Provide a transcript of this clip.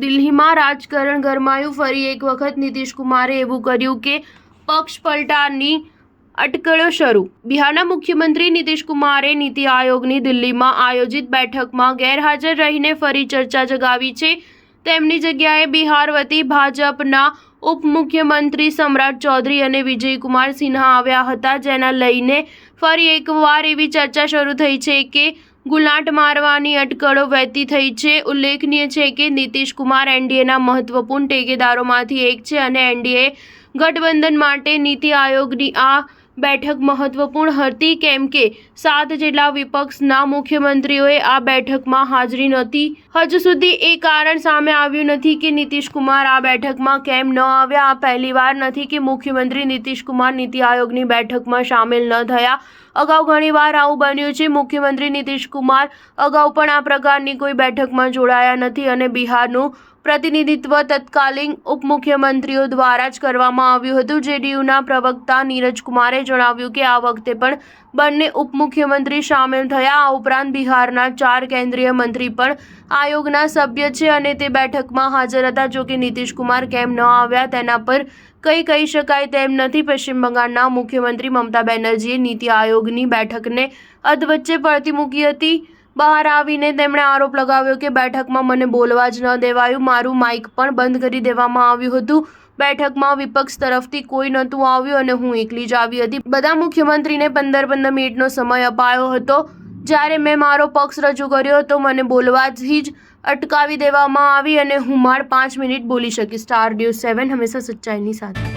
દિલ્હીમાં રાજકારણ ગરમાયું. ફરી એક વખત નીતિશ કુમારે એવું કર્યું કે પક્ષ પલટાની અટકળો શરૂ. બિહારના મુખ્યમંત્રી નીતિશ કુમારે નીતિ આયોગની દિલ્હીમાં આયોજિત બેઠકમાં ગેરહાજર રહીને ફરી ચર્ચા જગાવી છે. તેમની જગ્યાએ બિહાર વતી ભાજપના ઉપમુખ્યમંત્રી સમ્રાટ ચૌધરી અને વિજયકુમાર સિન્હા આવ્યા હતા, જેના લઈને ફરી એકવાર એવી ચર્ચા શરૂ થઈ છે કે ગુલાંટ મારવાની અટકળો વહેતી થઈ છે. ઉલ્લેખનીય છે કે નીતિશ કુમાર એનડીએના મહત્વપૂર્ણ ટેકેદારોમાંથી એક છે અને એનડીએ ગઠબંધન માટે નીતિ આયોગની આ બેઠક મહત્વપૂર્ણ હતી, કેમ કે 7 જેટલા વિપક્ષના મુખ્યમંત્રીઓએ આ બેઠકમાં હાજરી નહોતી. હજુ સુધી એ કારણ સામે આવ્યું નથી કે નીતિશ કુમાર આ બેઠકમાં કેમ ન આવ્યા. આ પહેલીવાર નથી કે મુખ્યમંત્રી નીતિશ કુમાર નીતિ આયોગની બેઠકમાં સામેલ ન થયા. અગાઉ ઘણીવાર આવું બન્યું છે. મુખ્યમંત્રી નીતિશ કુમાર અગાઉ પણ આ પ્રકારની કોઈ બેઠકમાં જોડાયા નથી અને બિહારનું પ્રતિનિધિત્વ તત્કાલીન ઉપમુખ્યમંત્રીઓ દ્વારા જ કરવામાં આવ્યું હતું. જેડીયુના પ્રવક્તા નીરજ કુમારે જણાવ્યું કે આ વખતે પણ બંને ઉપમુખ્યમંત્રી સામેલ થયા. આ ઉપરાંત બિહારના 4 કેન્દ્રીય મંત્રી પણ આયોગના સભ્ય છે અને તે બેઠકમાં હાજર હતા. જોકે નીતિશ કુમાર કેમ ન આવ્યા તેના પર કંઈ કહી શકાય તેમ નથી. પશ્ચિમ બંગાળના મુખ્યમંત્રી મમતા બેનર્જીએ નીતિ આયોગની બેઠકને અધવચ્ચે પડતી મૂકી હતી. બહાર આવીને તેમણે આરોપ લગાવ્યો કે બેઠકમાં મને બોલવા જ ન દેવાયું, મારું માઇક પણ બંધ કરી દેવામાં આવ્યું હતું. બેઠકમાં વિપક્ષ તરફથી કોઈ નહોતું આવ્યું અને હું એકલી જ આવી હતી. બધા મુખ્યમંત્રીને 15 મિનિટનો સમય અપાયો હતો. જ્યારે મેં મારો પક્ષ રજૂ કર્યો તો મને બોલવાથી જ અટકાવી દેવામાં આવી અને હું માત્ર 5 મિનિટ બોલી શકી. સ્ટાર ન્યૂઝ 7 હંમેશા સચ્ચાઈની સાથે.